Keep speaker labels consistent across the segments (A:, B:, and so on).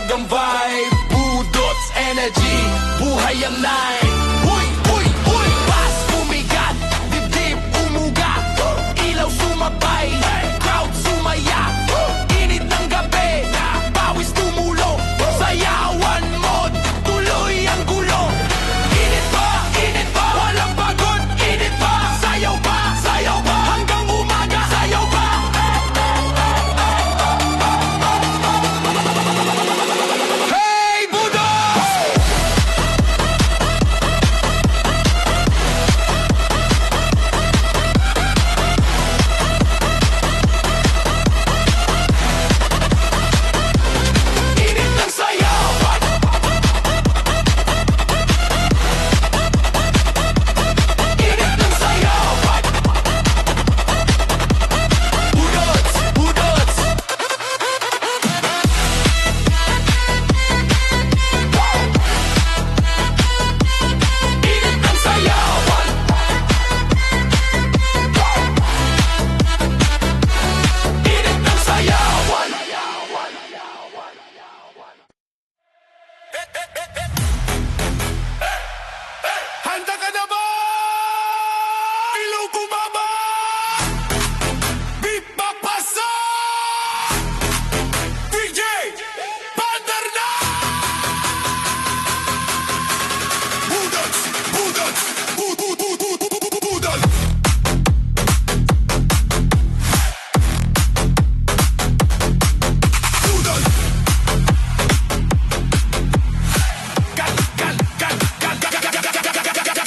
A: ang vibe. Budots energy, buhay ang night. Huy, huy, huy, bass bumigat, dibdib umuga, ilaw sumabay, crowd sumaya, init ng gabi, pawis tumulo, sayawan mo, tuloy ang gulo. Init pa, walang pagod, init pa, sayaw pa, hanggang umaga, sayaw pa. Hey, Budots! Init ng sayawan, init ng sayawan. Budots, Budots. Init ng sayawan, init ng sayawan. Handa ka na ba? Ilaw bumaba! Beat papasa! DJ, partner na! Budots, Budots, Budots. Budots.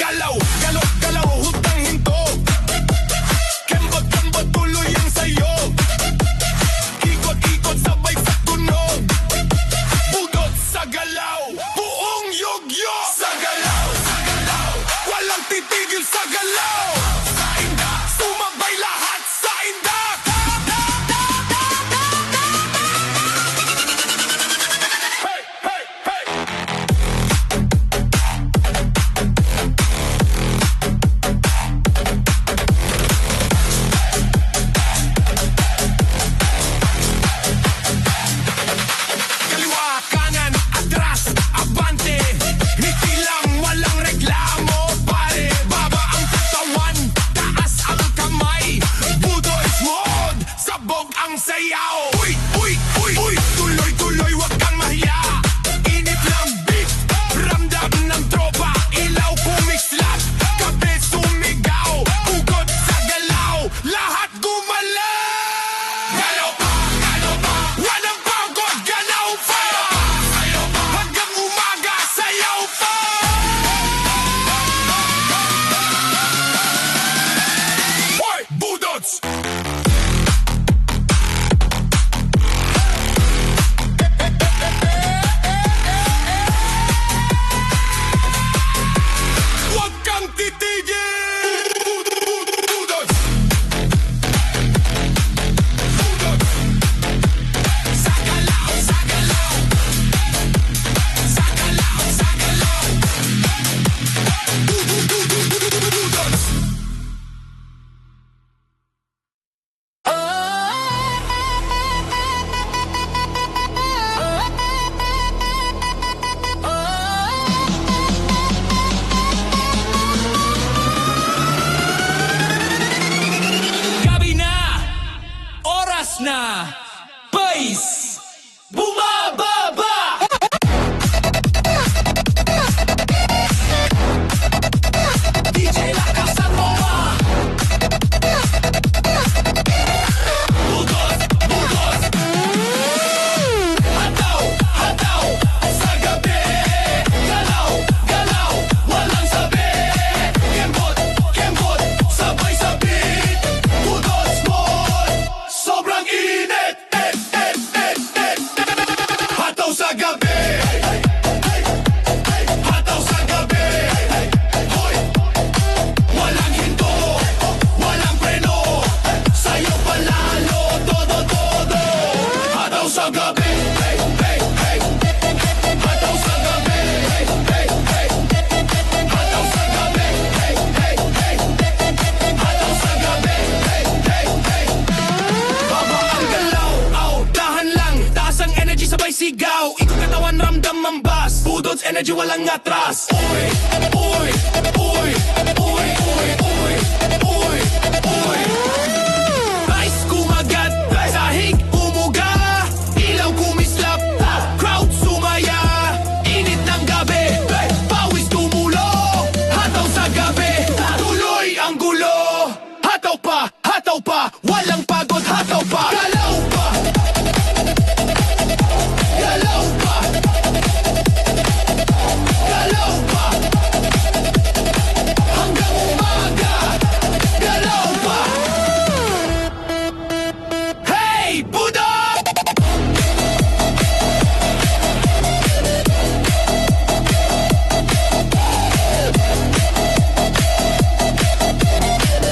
A: Galaw, galaw, galaw, hutang hinto. Kembot, kembot, tuloy ang sayo. Ikot, ikot, sabay sa tunog. Budot sa galaw, buong yugyo. Sa galaw, walang titigil sa galaw. Sa inda, sumabay lahat sa inda. Hey, hey, hey. Kaliwa, kanan, atras, abante. Ngiti lang, walang reklamo, pare. Baba ang katawan, taas ang kamay. Budots mode, sabog ang sayaw. Uy, uy, uy, uy, tuloy, tuloy, wag kang mahiya. Init lang beat, ramdam ng tropa. Ilaw kumislap, kape sumigaw. Ugot sa galaw, lahat gumalaw. Galaw pa, walang pagod, galaw pa. Hanggang umaga, sayaw pa. Hoy, Budots! Huwag kang titigil! Budots! Budots! Sa galaw, sa galaw. Sa galaw, sa galaw. Budots! Gabi na! Oras na! Boys! Bumababa! DJ lakasan mo ba? Budots! Budots! Hataw! Hataw! Sa gabi! Galaw! Galaw! Walang sabi! Kembot! Kembot! Sabay sa beat! Budots mode! Sobrang init! Hataw sa gabi! Hataw sa gabi! Hoy! Walang hinto! Walang preno! Sayaw palalo! Todo, todo! Hataw sa gabi! Hataw sa gabi! Hataw sa gabi! Hataw sa gabi! Baba ang galaw! Dahan lang! Taas ang energy sabay sigaw! Ikot katawan energy walang atras. Uy, uy, uy, uy, uy, uy, uy, uy. Ice kumagat, sahig umuga, ilaw kumislap, crowd sumaya, init ng gabi, pawis tumulo, hataw sa gabi, tuloy ang gulo. Hataw pa, walang pagod, hataw pa, galaw pa, galaw pa, galaw pa, hanggang umaga, galaw pa. Hey, Buddha!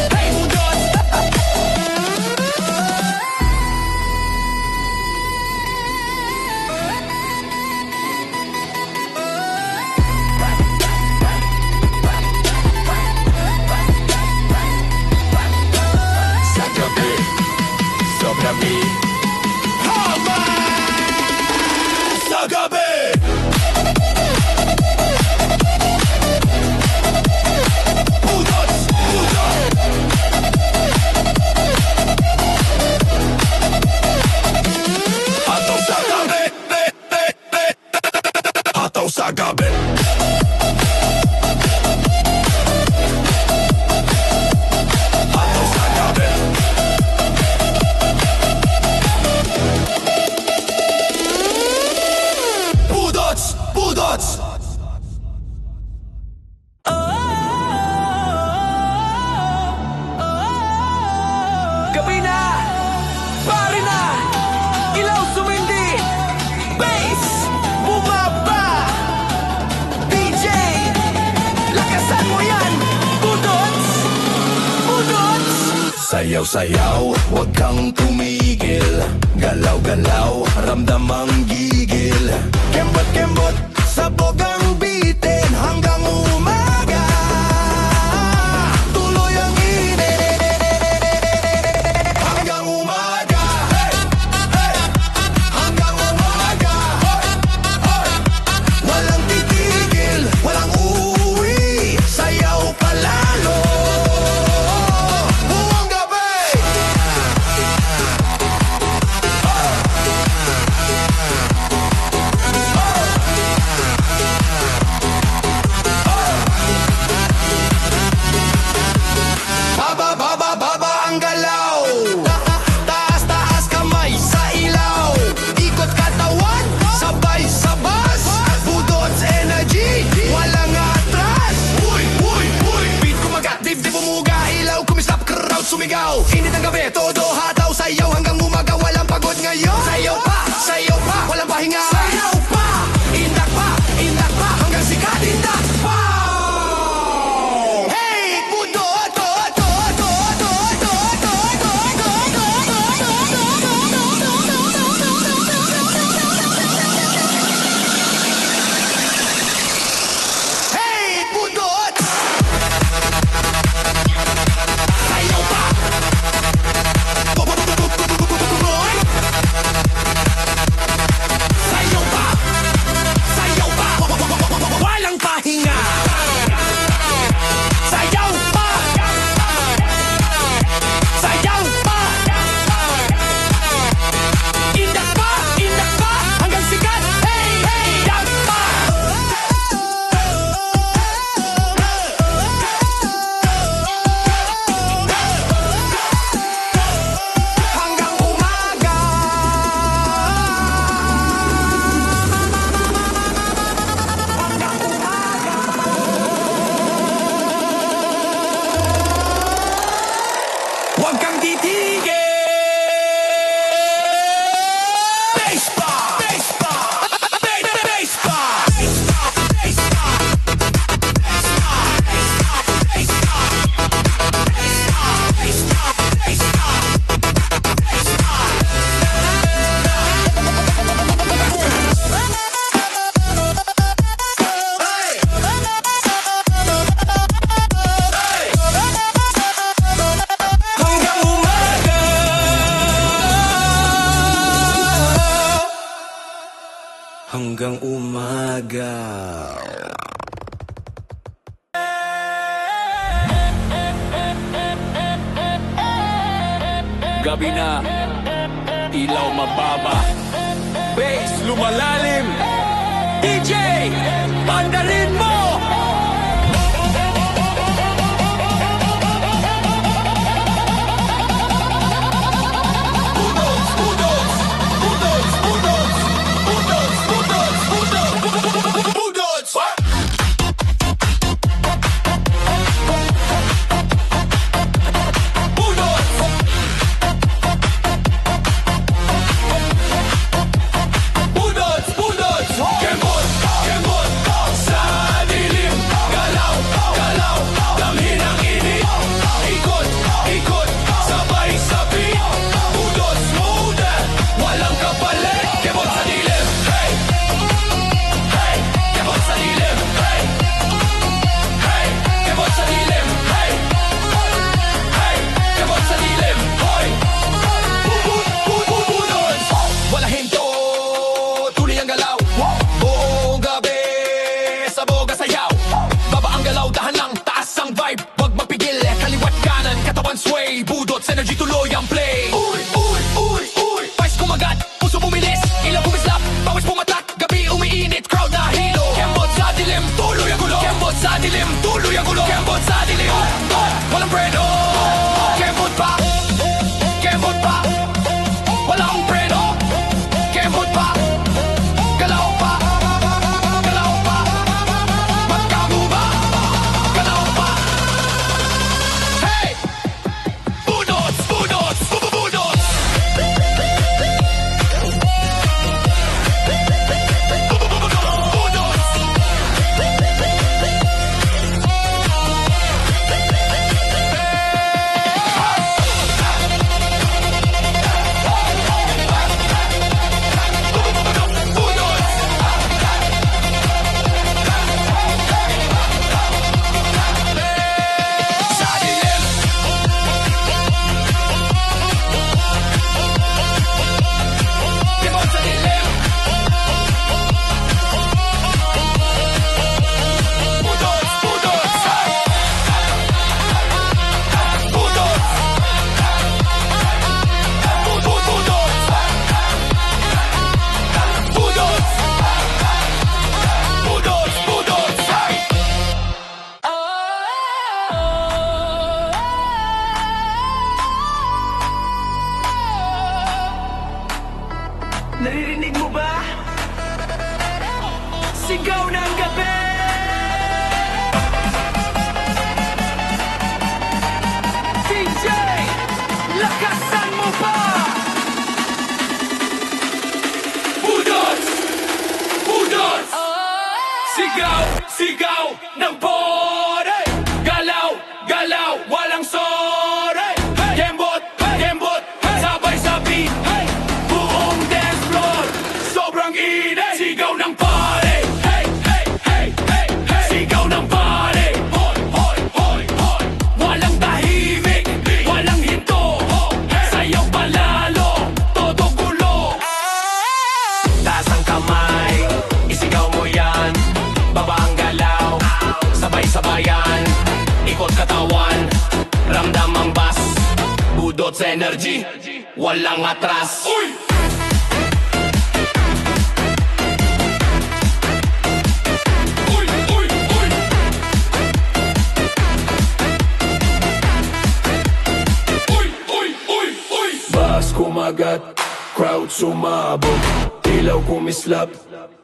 A: Hey, Buddha! Sa gabi, sobra mi hama. Sa gabi, Budots, Budot. Hataw sa gabi, hataw sa gabi. Hataw sa gabi. Budots, Budots.
B: Gabi na! Pare na! Ilaw sumindi! Bass! Bumaba! DJ! Lakasan mo yan! Budots! Budots!
A: Sayaw-sayaw, huwag kang tumigil. Galaw-galaw, ramdam ang gigil. Kembot-kembot, sabog ang bitin hanggang umaga. Tuloy ang init hanggang umaga. Hey, hey, hanggang umaga. Hoy, hoy, walang titigil, walang uuwi. Sayaw palalo buong gabi. Baba, baba, baba ang galaw. Taas, taas kamay sa ilaw. Ikot katawan, sabay sa bus. Budots energy, walang atras. Uy, uy, uy, beat kumagat, dibdib umuga. Ilaw kumislap, crowd sumigaw. Init ang gabi, todo hataw, sayaw hanggang umaga. Walang pagod ngayon. Sayaw pa, walang pahinga. Sayaw pa, indak pa, hanggang sikat, indak pa. Hey, Budot! Hey, Budot! Sayaw pa! Sayaw
B: hanggang umaga.
C: Gabi na, ilaw mababa,
B: Bass lumalalim, DJ, pandarin mo!
A: Budots! Budots! Kembot! Sa dilim, galaw, damhin ang init, ikot, sabay sa beat. Budots muna, walang kapalit. Kembot sa dilim, hey! Kembot sa dilim, hey! Kembot sa dilim, hey! Kembot sa dilim, hoy! Budots! Wala hinto, tuloy ang galaw. Buong gabi, sabog at sayaw. Baba ang galaw, dahan lang, taas ang vibe. Wag mapigil, kaliwat kanan, katawan sway. Budots, energy tuloy ang play. Uy! Vice kumagat, puso bumilis, ilaw bumislap, bawis pumatak, gabi umiinit, crowd na hilo. Kembot sa dilim, tuloy ang gulo. Kembot sa dilim, tuloy ang gulo. Kembot sa dilim, walang preno. Kembot pa, wala akong preno. Kembot pa, galaw pa, magkaguba, galaw pa. Hey! Budots! Sa dilim, kembot sa dilim. Budots!
B: Naririnig mo ba? Sigaw ng gabi! DJ, lakasan mo pa!
A: Budots! Sigaw ng bore! Galaw, walang sore! Kembot, sabay sa beat! Buong dance floor, sobrang init! Sigaw ng pare! Sigaw ng pare! Hoy! Walang tahimik, walang hinto! Sayaw palalo, todo gulo! Taas ang kamay, isigaw mo yan. Baba ang galaw, sabay-sabayan. Ikot katawan, ramdam ang bass. Budots energy, walang atras. Uy! Bass kumagat, crowd sumabog. Ilaw kumislap,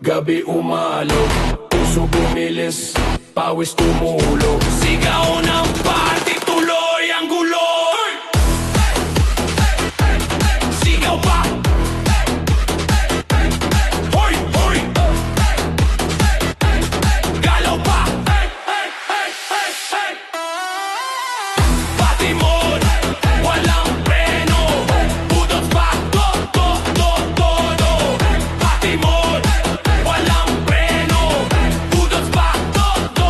A: gabi umalog. Puso bumilis, pawis tumulo. Sigaw ng party, tuloy ang gulo. Sigaw pa. Hoy! Galaw pa. Batimon, walang preno. Budots pa, todo. Batimon, walang preno. Budots pa, todo.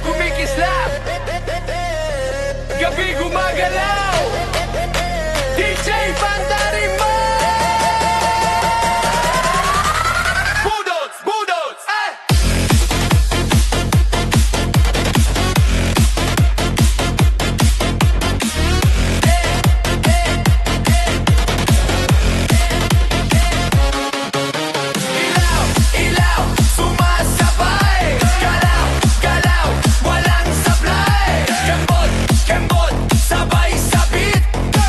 B: kumikislap, gabi gumagalaw, DJ Pandarin mo!
A: Budots, budots, eh! Ilaw, ilaw, sumasabay. Galaw, galaw, walang sablay. Kembot, kembot, sabay sabit.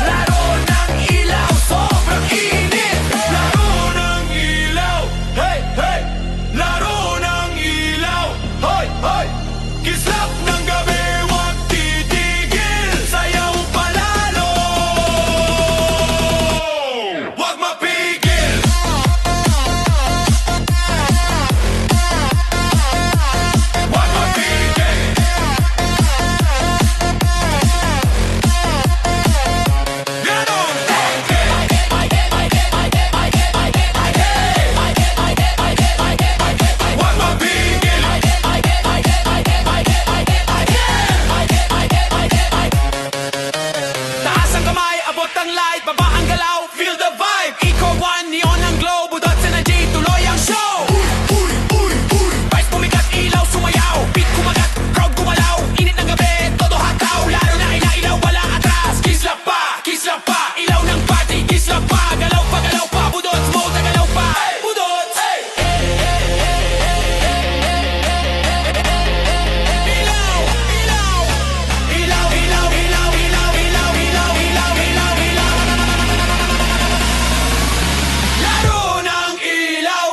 A: Laro ng ilaw, sobrang init. Laro ng ilaw, hey, hey. Laro ng ilaw, hoy, hoy. Kislap ng gabi, wag titigil. Sayaw palalo, wag mapigil. Wag mapigil. Ganon. Wag mapigil. Taas ang kamay, abot ang light, baba ang galaw, feel the vibe. Eco One, neon ang glow, budot sa G, tuloy ang show. Uy, uy, uy, vice pumikat, ilaw sumayaw, beat kumagat, crowd gumalaw, init ng gabi, todo hataw, laro na ilailaw, wala atras. Kislap pa, ilaw ng party, kislap pa, galaw pa, budot, mode na galaw pa, budot. Ilaw, ilaw, ilaw, ilaw, ilaw, ilaw, ilaw, ilaw, ilaw, ilaw, ilaw. Laro ng ilaw.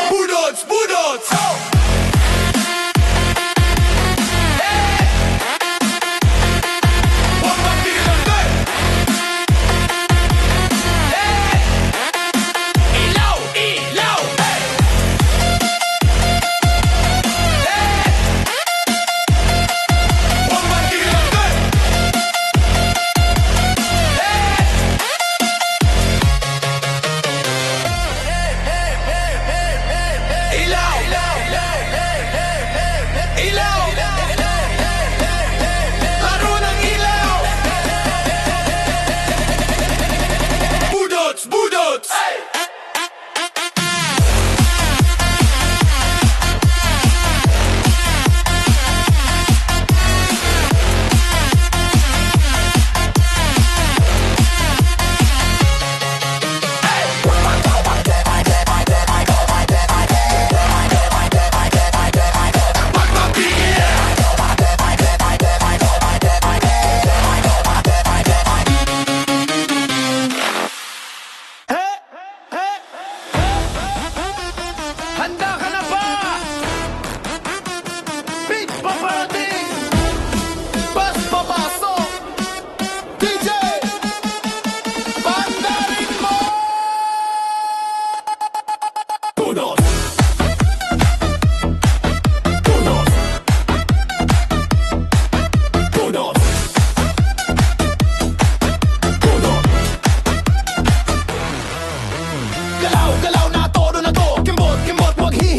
A: Budots, budots. Wag mapigil. Ilaw, ilaw. Wag mapigil. Ilaw, ilaw, laro ng ilaw. Budots, budots. Wag mapigil.
B: Handa ka na ba? Beat paparating! Bas papasok! DJ! Pandarin mo!
A: Budots. Budots. Budots. Budots.
B: Galaw, galaw na todo na to. Kimbot, kimbot, wag hihinto.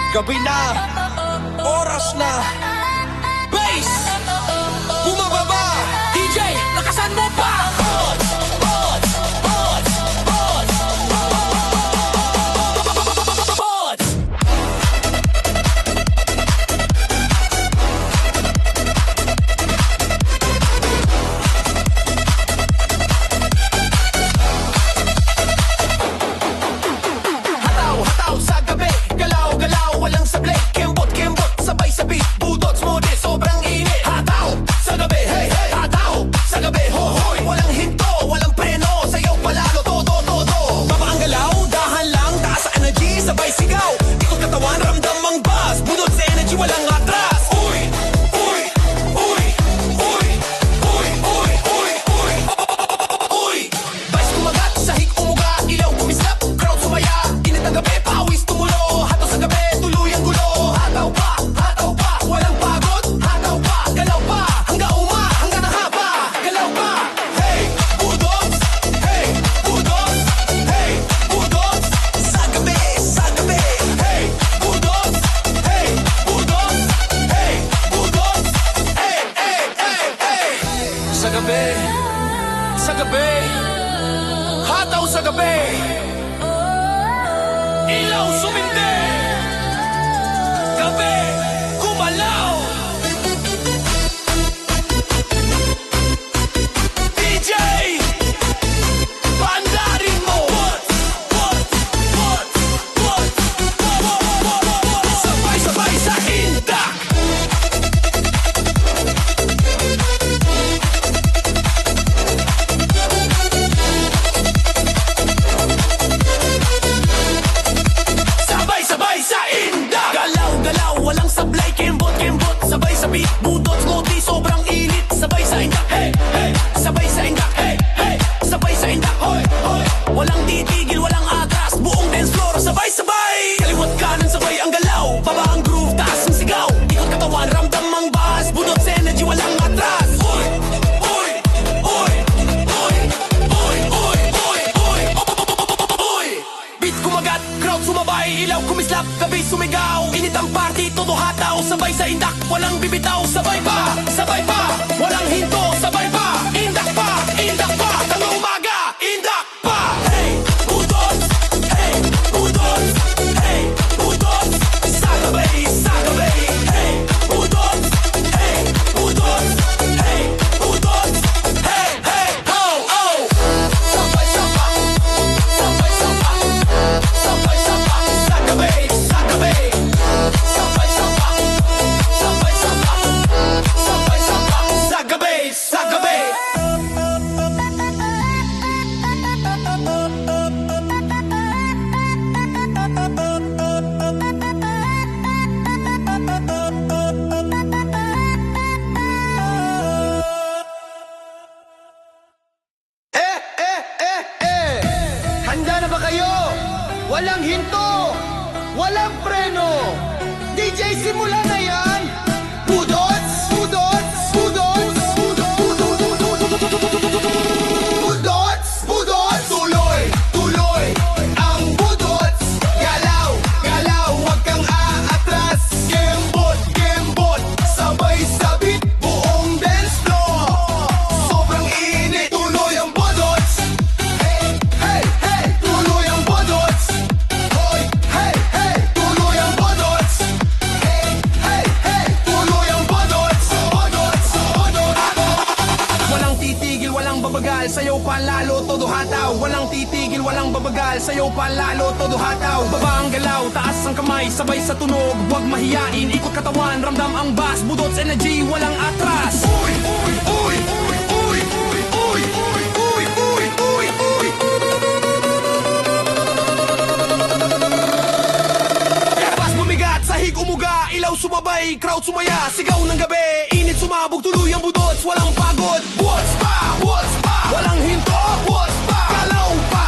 D: Gabi na, oras na, bass, bumababa.
C: DJ, lakasan mo pa!
A: Hataw sa gabi, galaw-galaw, walang sablay. Kembot-kembot, sabay sa beat, budots mo di, sobrang init. Hataw sa gabi, hey hey. Hataw sa gabi, hohoy. Walang hinto, walang preno, sayaw palalo, todo. Baba ang galaw, dahan lang, taas sa energy, sabay sigaw. Ikot katawan, ramdam ang buzz, budots sa energy, walang atras. Uy, uy, uy, uy, uy, uy, uy, uy, uy. Vice kumagat, sahig umuga, ilaw kumislap, crowd sumaya. Init ang gabi, pawis tumulo. Hataw sa gabi, tuloy ang gulo. Hataw pa, walang pagod. Hataw pa, galaw pa, hanggang hanggang nahaba. Galaw pa, hey, budots, hey, budots, hey, budots. Sa gabi, hey, budots, hey, budots, hey, budots, hey, hey, hey, hey. Sa gabi, hataw sa gabi. Ilaw sumindi, gabi kumalaw. DJ, pandarin mo. Sabay-sabay sa indak. Sabay-sabay sa indak. Galaw-galaw, walang sablay. Kembot-kembot, sabay sa beat, budots mo di, sobrang init. Sabay sa indak, hey, hey. Sabay sa indak, hey, hey. Sabay sa indak, hoy, hoy. Walang titigil, walang atras, buong dance floor, sabay-sabay. Kaliwat kanan, sabay ang galaw. Baba ang groove, taas ang sigaw. Ikot katawan, ramdam ang buzz, budots energy, walang atras. Uy, uy, uy, uy, uy, uy, uy, uy, uy. Beat kumagat, crowd sumabay, ilaw kumislap, gabi sumigaw. Init ang party, todo hataw, sabay sa indak, walang bibitaw. Sabay pa, walang hinto, sabay pa. Indak pa, hanggang umaga. Indak pa, hey, budots, hey, budots, hey, budots. Sa gabi, hey, budots, hey, budots, hey, budots, hey, hey, oh, oh. Sabay-saba, sabay-saba, sabay-saba. Sa gabi, sabay-saba, sabay-saba, sabay-saba. Sa gabi.
B: Handa na ba kayo? Walang hinto, walang preno. DJ, simula na yan. Budots, budots, budots, budots, budots. Tuloy, ang budots. Galaw, wag kang aatras. Kembot, sabay sa beat, buong dance floor. Sobrang init, tuloy ang budots. Hey, tuloy ang budots. Hoy, hey, tuloy ang budots. Hey, tuloy ang budots. Walang titigil, walang babagal, sayaw palalo, todo hataw. Walang titigil, walang babagal, sayaw palalo, todo hataw. Baba ang galaw, taas ang kamay, sabay sa tunog. Huwag mahiyain, ikot katawan, ramdam ang bass, budots energy, walang atras. Uy, uy, uy, uy, uy, uy, uy, uy, uy, uy, uy, uy. Bass bumigat, sahig umuga, ilaw sumabay, crowd sumaya, sigaw ng gabi, init sumabog, tuloy ang budots, walang pagod. What's pa? Walang hinto, what's pa? Galaw pa,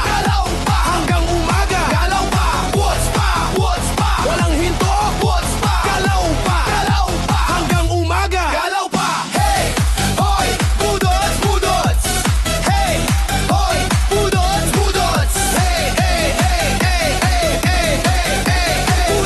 B: hanggang umaga. Galaw pa, what's pa? Walang hinto, what's pa? Galaw pa, hanggang umaga. Galaw pa, hey, hoy, budots. Hey, hoy, budots. Hey, hey, hey, hey, hey, hey, hey, hey, hey.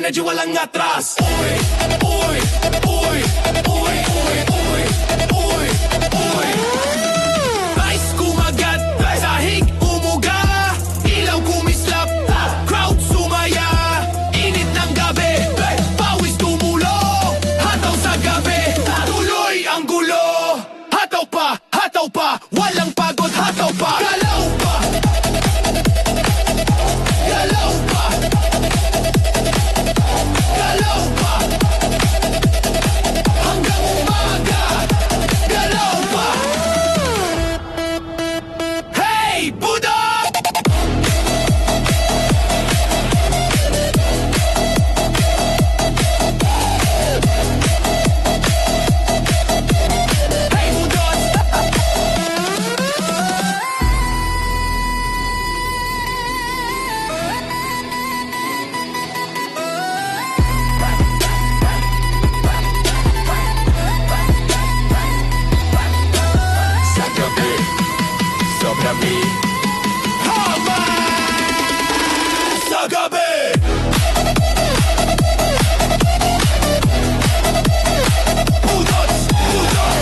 B: energy, walang atras. Uy, uy, uy, uy, uy, uy, uy, uy. Rice kumagat, sahig umuga, ilaw kumislap, crowd sumaya, init ng gabi, pawis tumulo, hataw sa gabi, tuloy ang gulo. Hataw pa, walang pagod, hataw pa. Galaw pa, galaw pa, galaw pa, hanggang umaga, galaw pa. Hey, Buddha! Hey, Buddha! Sa gabi, sobrang haba sa gabi. Budots, budot.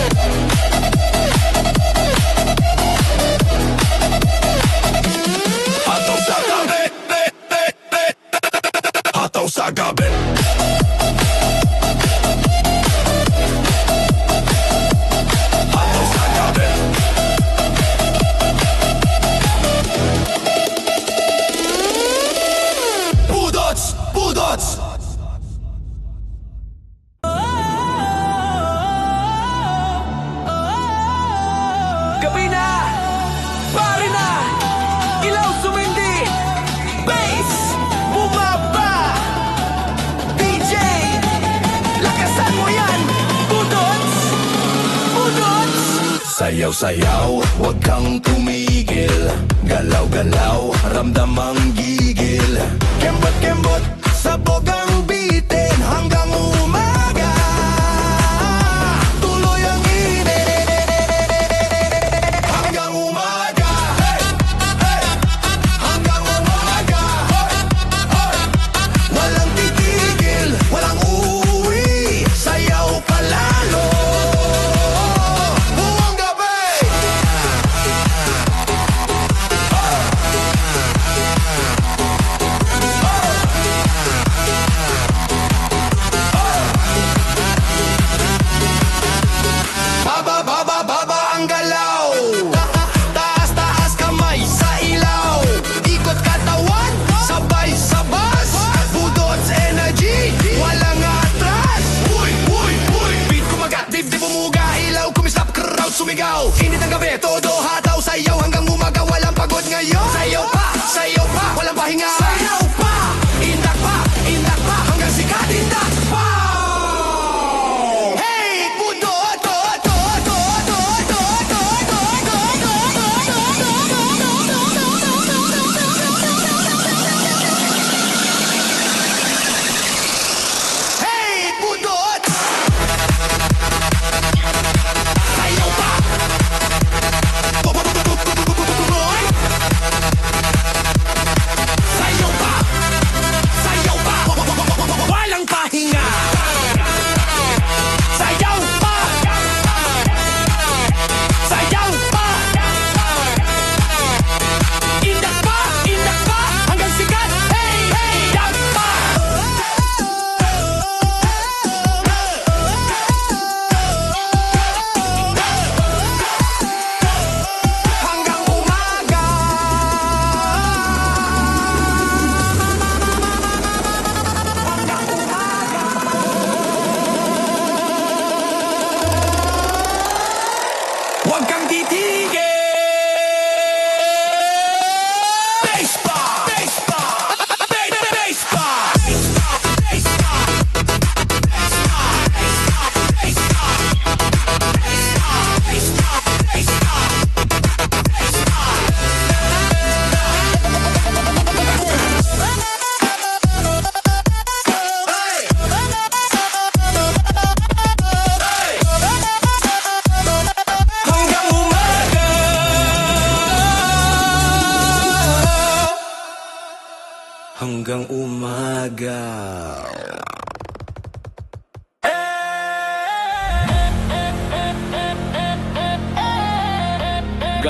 B: Hataw sa gabi, hataw sa gabi. Hataw sa gabi. Budots, budots.
D: Gabi na! Pare na! Ilaw sumindi! Bass! Bumaba! DJ! Lakasan mo yan! Budots! Budots!
B: Sayaw-sayaw, huwag kang tumigil. Galaw-galaw, ramdam ang gigil. Kembot-kembot, sabog ang bitin hanggang umaga. Tuloy ang init hanggang umaga. Hey, hey, hanggang umaga. Hoy, hoy, walang titigil, walang uuwi. Sayaw palalo buong gabi. Baba ang galaw. Taas kamay sa ilaw. Ikot katawan, sabay sa bus. Budots energy, walang atras. Uy, uy, uy. Beat kumagat, dibdib umuga, ilaw kumislap, crowd sumigaw. Init ng gabi, todo hataw, sayaw hanggang umaga, walang pagod ngayon. Sayaw pa, walang pahinga. Sayaw pa, indak pa, hanggang sikat, indak pa. Hey, budot, hey, budot. Sayaw pa. Boy.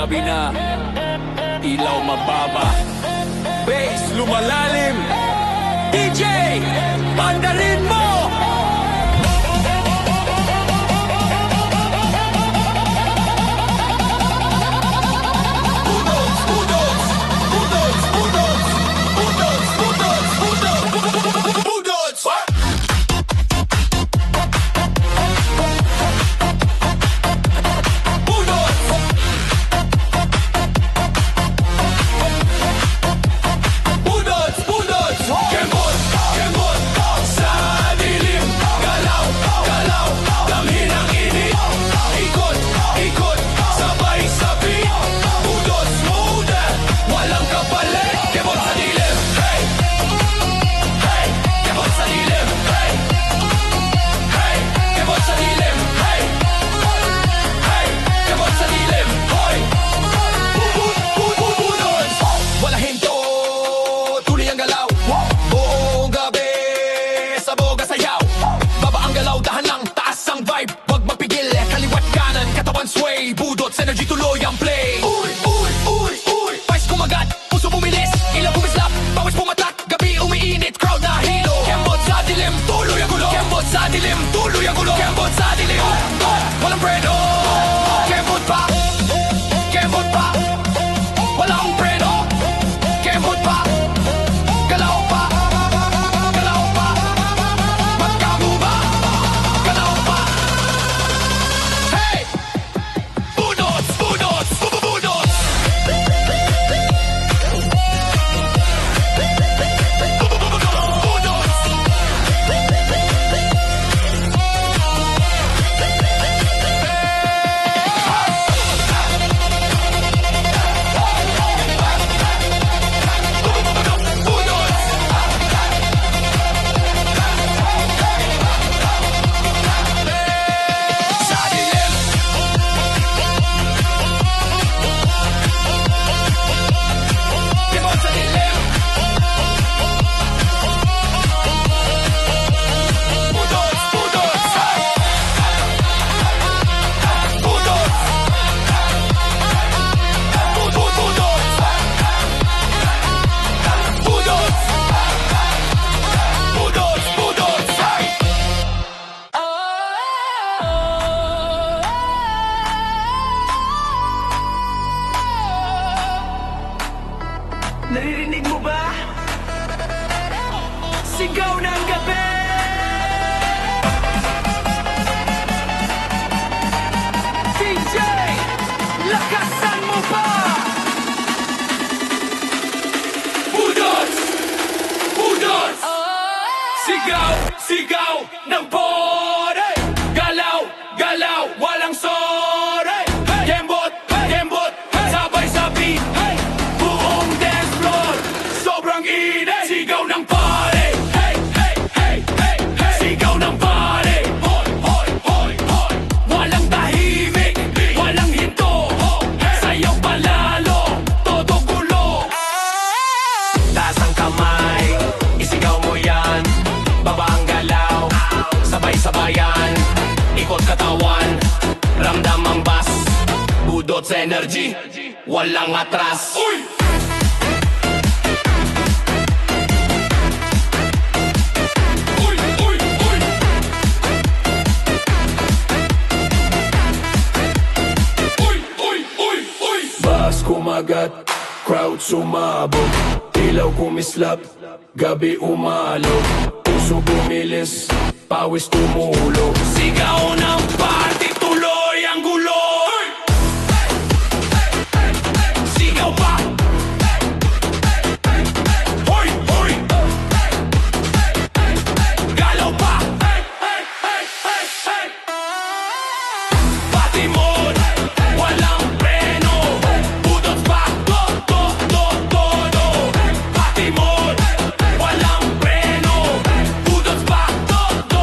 C: Gabi na, ilaw mababa,
D: Bass lumalalim. DJ, pandarin mo.
A: Budots! Budots! Budots! Kembot! Kembot! Sa dilim! Galaw! Galaw! Damhin ang init! Ikot! Ikot! Sabay sa beat! Budots mode! Walang kapalit! Kembot sa dilim! Hey! Hey! Kembot sa dilim! Hey! Hey! Kembot sa dilim! Hey! Hey! Kembot sa dilim! Hoy! Budots! Wala hinto! Tuloy ang galaw! Buong gabi sabog at sayaw! Baba ang galaw, dahan lang, taas ang vibe! Huwag mapigil, kaliwat kanan, katawan sway! Budots, energy tuloy ang play! Uy! Uy! Uy! Uy! Vice kumagat, puso bumilis, ilaw bumislap, pawis pumatak, gabi umiinit, crowd na hilo! Kembot sa dilim, tuloy ang gulo! Kembot sa dilim, tuloy ang gulo! Kembot sa dilim, walang preno! Kembot pa! Kembot pa! Walang preno! Kembot pa! Galaw pa! Galaw pa! Magkaguba! Galaw pa! Hey! Budots! Budots! Budots! Budots! Sa dilim! Kembot sa dilim! Budots! Budots! Budots! Budots! Budots! Budots! Budots!
D: Naririnig mo ba? Sigaw ng gabi! DJ, lakasan mo pa!
A: Budots! Budots! Sigaw! Sigaw ng pore! Galaw! Galaw! Walang sore! Kembot! Kembot! Sabay sa beat! Buong dance floor! Sobrang init! Sigaw ng pare! Hey! Hey! Hey! Hey! Hey! Sigaw ng pare! Hoy! Hoy! Hoy! Hoy! Walang tahimik! Walang hinto! Sayaw palalo! Todo gulo! Taas ang kamay, isigaw mo yan. Baba ang galaw, sabay-sabayan. Ikot katawan, ramdam ang bass. Budots energy, walang atras. Uy! Uy! Uy! Uy! Uy! Uy! Uy! Uy!
E: Bass kumagat, crowd sumabog, ilaw kumislap, gabi umalo, puso bumilis, pawis tumulo.
A: Sigaw ng party, tuloy ang gulo. Sigaw pa. Hoy! Hoy! Galaw pa. Patimon, walang preno. Budots pa. Todo. Patimon, walang preno. Budots pa. Todo.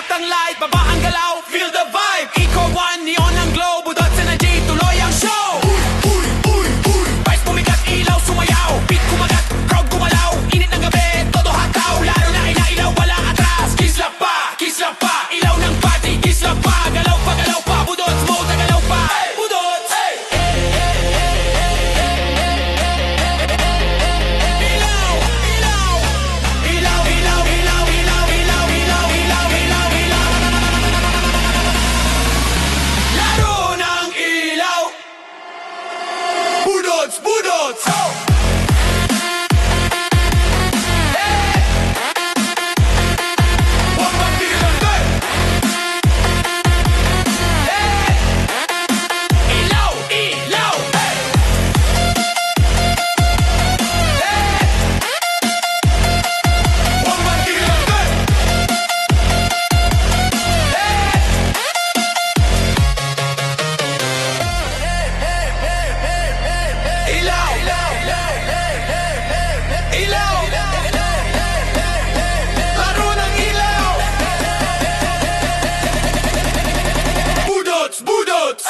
B: out ang light, baba ang galaw, feel the vibe. Eco One, neon ang glow, budot sa na G, tuloy ang show. Vice pumikat, ilaw sumayaw, beat kumagat, crowd gumalaw, init ng gabi, todo hakaw, lalo na ilaw, wala atras. Kislap pa, ilaw ng party, kislap pa, galaw pa, budot, mode na galaw pa, budot. Laro ng ilaw, budots, budots. Huwag magbilang doon. Ilaw, ilaw. Huwag magbilang doon. Ilaw, ilaw, laro ng ilaw. Budots, budots.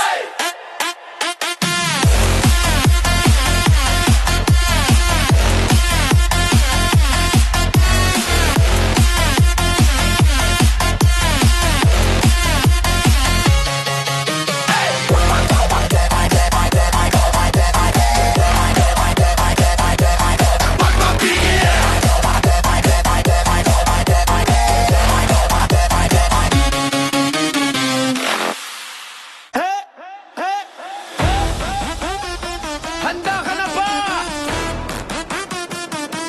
B: Handa ka na ba?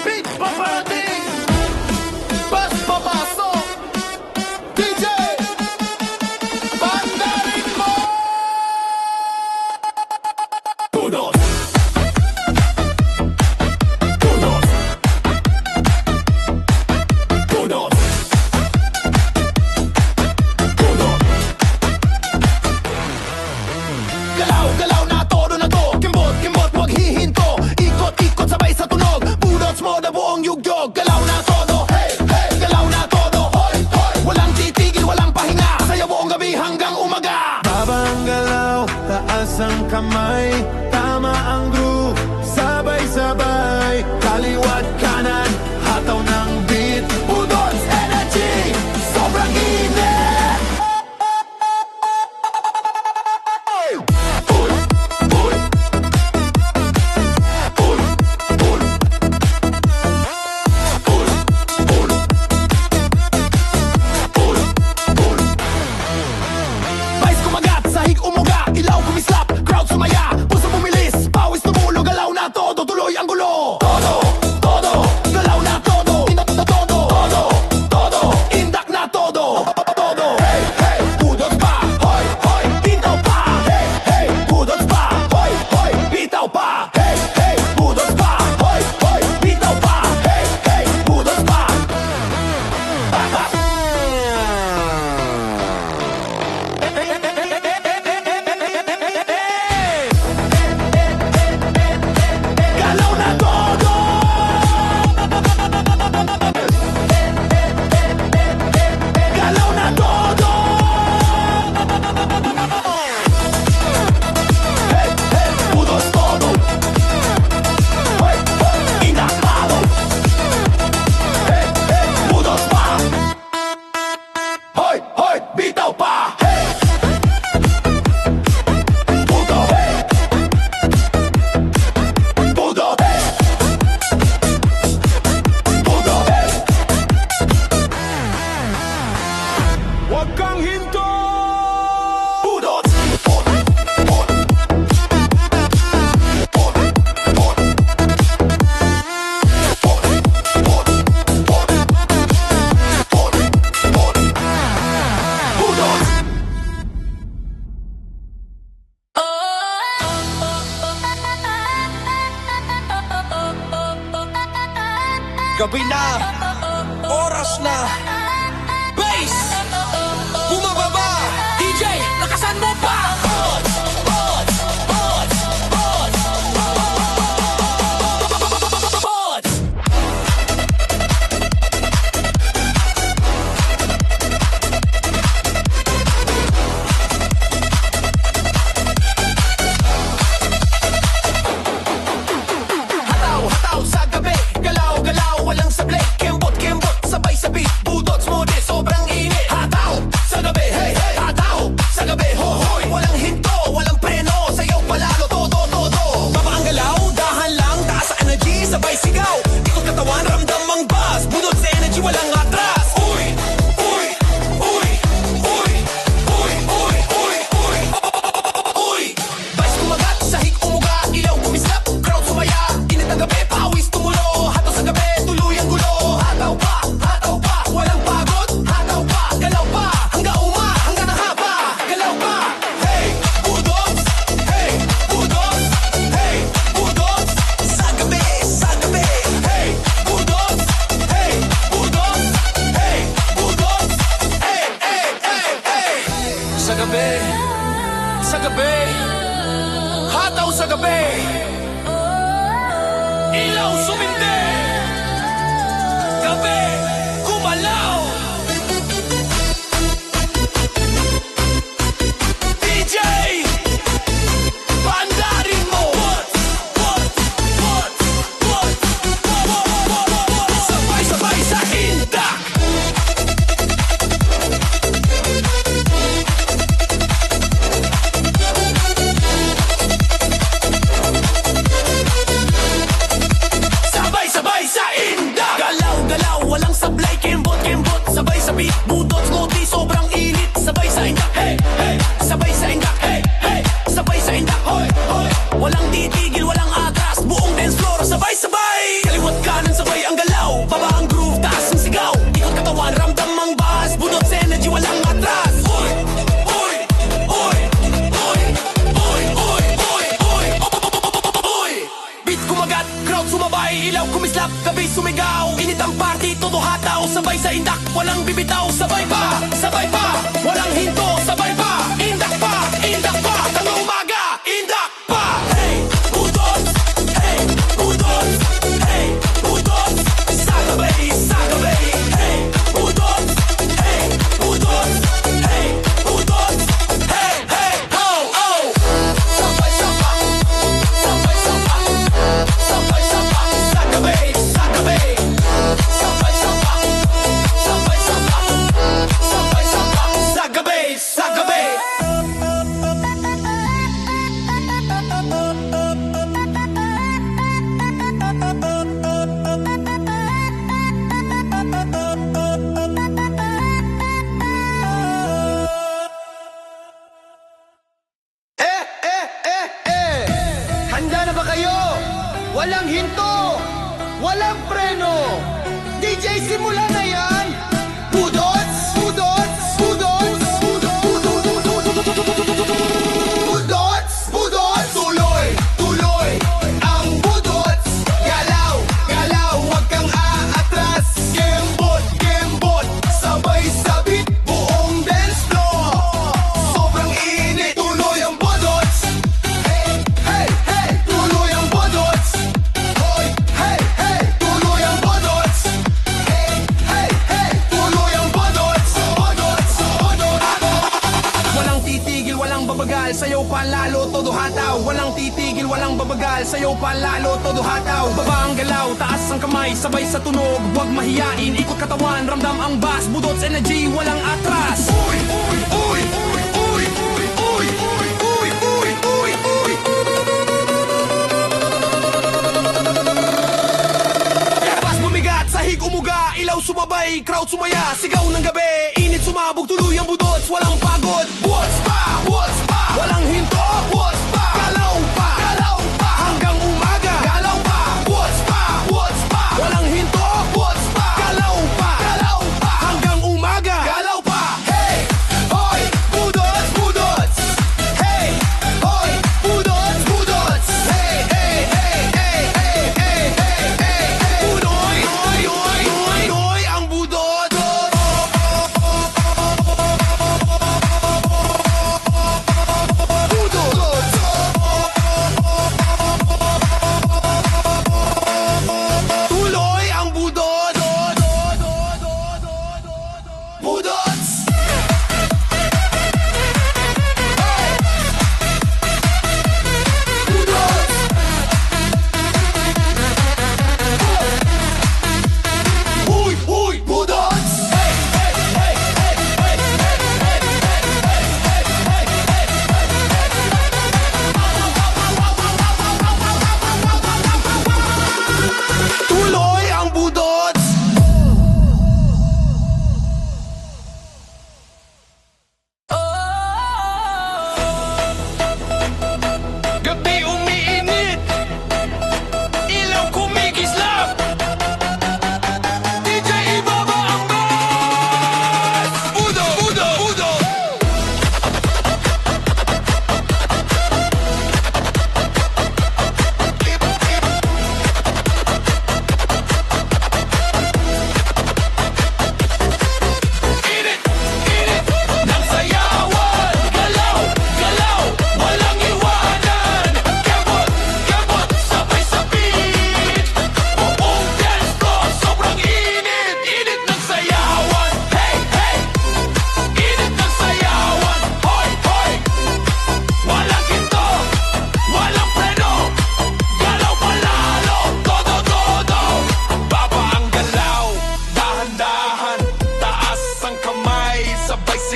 B: Beat pa parating, bass papasok, DJ, bandarin mo! Budot! Budot! Budot! Budot! Galaw, galaw na todo na to. Kimbot, kimbot, wag hihinto. Ikot, ikot, sabay sa tunog. Budots mo na buong yugyog. Galaw na todo, hey, hey. Galaw na todo, hoy, hoy. Walang titigil, walang pahinga. Sayaw buong gabi hanggang umaga.
F: Habang galaw, taas ang kamay, tama ang groove, sabay-sabay, kaliwat kanan, hataw ng beat.
B: Budots energy, sobrang init. Vice kumagat, sahig umuga, ilaw kumislap, crowd sumaya, puso bumilis, pawis tumulo, galaw na todo, tuloy ang gulo. Todo, todo, galaw na todo, indak na todo, todo, todo, indak na todo, todo. Hey, hey, budots pa, hoy, hoy, bitaw pa. Hey, hey, budots pa, hoy, hoy, bitaw pa. Hey, hey, budots pa, hoy, hoy, bitaw pa. Hey, hey, budots pa. Galaw na todo. Galaw na todo. Hey, hey, budots todo. Hoy, hoy, inakado. Hey, hey, budots pa. Hoy, hoy, bitaw pa. Hey, budo, hey. Budo, hey. Budo, hey.
F: Huwag kang hinto!
B: Budots. Pod, pod. Pod, pod. Pod, pod, pod. Pod, pod. Budots. Gabi na, oras na, bass, bumababa, DJ, lakasan mo pa!
D: gabi. Ilaw sumindi, gabi gumalaw. DJ, pandarin mo. Sabay-sabay sa indak. Sabay-sabay sa indak. Galaw-galaw, walang sablay. Kembot-kembot, sabay sa beat. Budot, ngoti, sobrang init. Sabay sa indak, hey, hey. Sabay sa indak, hey, hey. Sabay sa indak, hoy, hoy. Walang titigil, walang atras. Buong dance floor, sabay-sabay. Kaliwat kanan, sabay ang galaw. Baba ang groove, taas ang sigaw. Ikot katawan, ramdam ang bass. Budot sa energy, walang atras. Hoy, hoy, hoy, hoy, hoy, hoy, hoy, hoy, hoy. Beat kumagat, crowd sumabay. Ilaw kumislap, gabi sumigaw. Init ang party, todo hataw. Sabay sa indak, walang bibitaw. Sabay pa, walang hinto. Sabay pa, indak pa, indak pa. Tanong umaga, indak pa. Hey, budot, hey, budot, hey, budot. Sa gabi, hey, budot, hey, budot, hey, budot. Hey, hey, oh, oh. Sabay-saba, sabay-saba, sabay-saba. Sa gabi, sabay-saba, sabay-saba, sabay-saba. Sa gabi.
B: Handa na ba kayo? Walang hinto! Walang preno! DJ, simula na yan! Budots! Budots! Budots! Budots! Budots! Tuloy! Tuloy! Ang budots! Galaw! Galaw! Huwag kang aatras! Kembot! Kembot! Sabay sa beat! Buong dance floor! Sobrang init! Tuloy ang budots! Hey! Hey! Hey! Tuloy ang budots! Hoy! Hey! Hey! Tuloy ang budots! Hey! Hey! Hey! Tuloy ang budots! Budots! Budots! Walang titigil, walang babagal, sayaw palalo, todo hataw. Walang titigil, walang babagal, sayaw palalo, todo hataw. Baba ang galaw, taas ang kamay, sabay sa tunog, huwag mahiyain. Ikot katawan, ramdam ang bass, budots energy, walang atras. Uy! Uy! Uy! Uy! Uy! Uy! Uy! Uy! Uy! Uy! Uy! Labas bumigat, sahig umuga, ilaw sumabay, crowd sumaya, sigaw ng gabi, init sumabog, tuloy ang budots, walang pagod. What's pa? What's pa? Walang hinto. What's pa? Galaw pa, galaw pa, hanggang umaga. Galaw pa. What's pa? What's pa? Walang hinto. What's pa? Galaw pa, galaw pa, hanggang umaga. Galaw pa. Hey, hoy, budots, budots. Hey, hoy, budots, budots. Hey, hey, hey, hey, hey, hey, hey, hey, hey. Budoy, doy, doy, doy, doy, ang budot.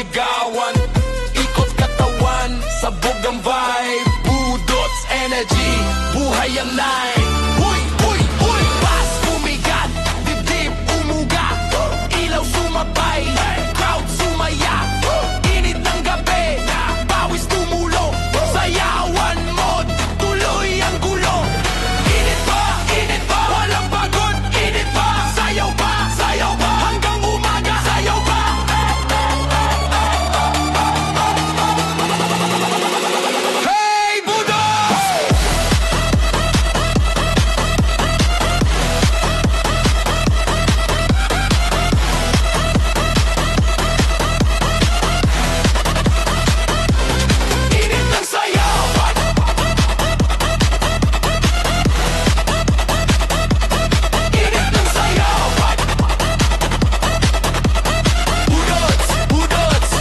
C: sigawan. Ikot katawan, sabog ang vibe. Budots energy, buhay ang night. Huy, huy, huy, bas bumigat, dibdib umuga, ilaw sumabay, crowd sumaya, init ng gabi, pawis tumulo, sayawan mo, tuloy ang gulo. Init pa, walang pagod, init pa, sayaw pa, hanggang umaga, sayaw pa. Hey, Budots! Init ng sayawan. Init ng sayawan. Budots, Budots.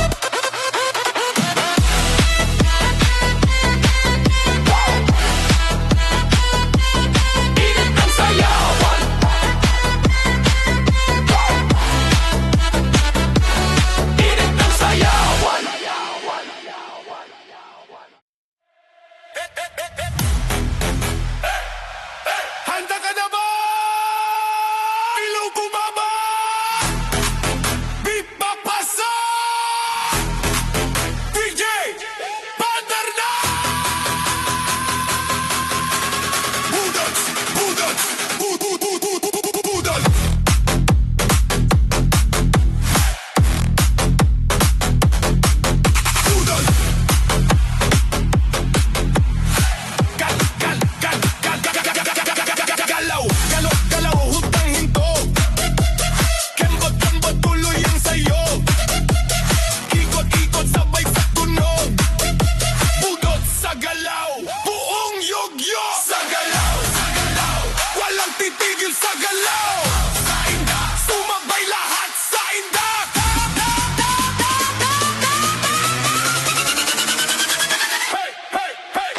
C: Init ng sayawan. Init ng sayawan.
A: Handa ka na ba? Ilaw bumaba! Beat papasa! DJ, partner na! Budots, Budots, Budots! Budots! Galaw, galaw, hutang hinto. Kembot, tuloy ang sayo. Ikot, sabay sa tunog. Budot sa galaw, buong yugyo. Sa galaw, walang titigil sa galaw. Sumabay lahat sa indak. Hey, hey, hey.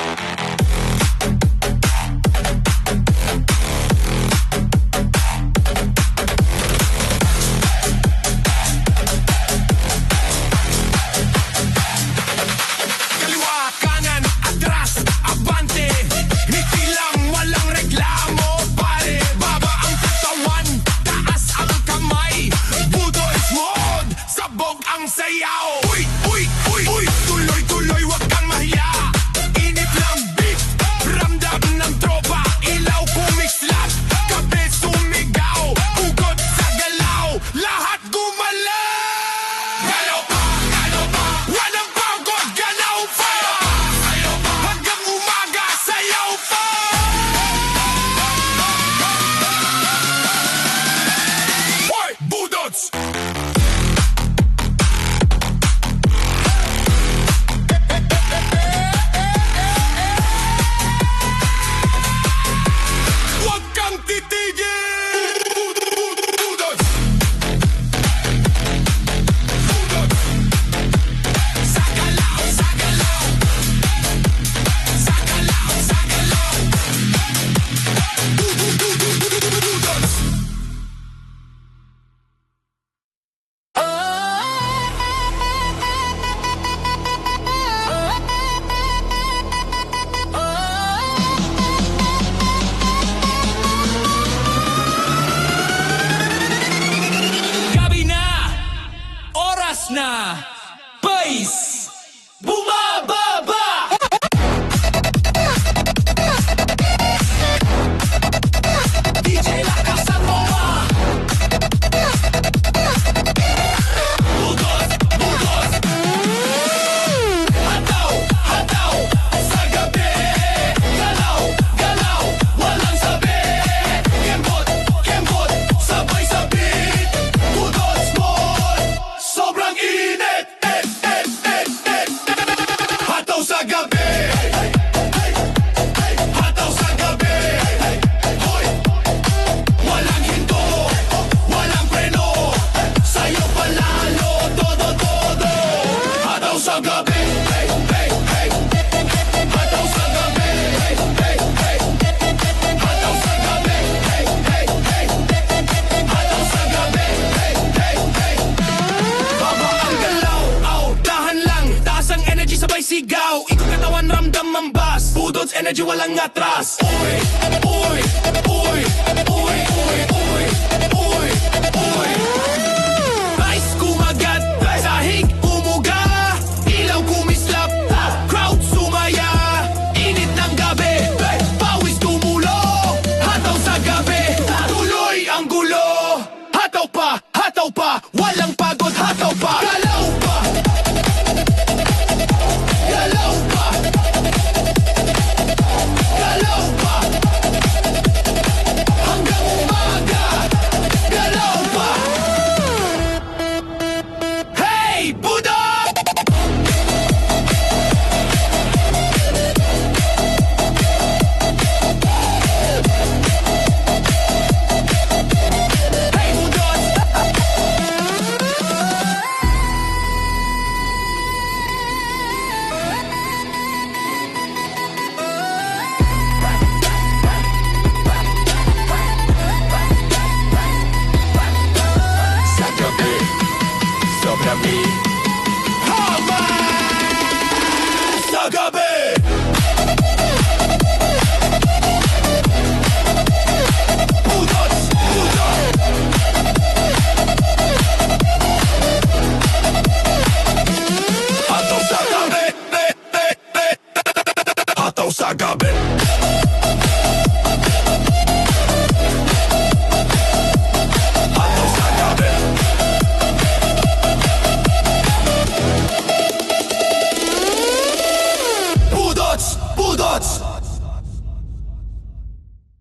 A: Kaliwa, kanan, atras, abante. Ngiti lang, walang reklamo, pare. Baba ang katawan, taas ang kamay. Budo is mode, sabog ang sayaw. Uy, uy, uy, uy, tuloy, tuloy, wag kang mahiya. Init lang beat, ramdam ng tropa. Ilaw kumislap, kape sumigaw. Ugot sa galaw, lahat gumalaw. Galaw pa, walang pagod, galaw pa. Hanggang umaga, sayaw pa. Hoy, Budots! Huwag kang titigil! Budots! Budots! Sa galaw, sa galaw. Sa galaw, sa galaw. Budots!
C: Gabi na, oras na, Boys, bumababa! DJ lakasan mo pa! Budots, Budots! Hataw, hataw, sa gabi. Galaw, galaw, walang sabi. Kembot, kembot, sabay sa beat. Budots mode, sobrang init,
B: Budots Energy walang atras. Uy, uy, uy, uy, uy, uy, uy, uy. Rice kumagat, sahig umuga, ilaw kumislap, crowd sumaya, init ng gabi, pawis tumulo, hataw sa gabi, tuloy ang gulo. Hataw pa, walang pagod, hataw pa. Galaw pa, galaw pa, galaw pa, hanggang umaga, galaw pa. Hey, Budot! Hey, Budot!
E: Sa gabi, sobrang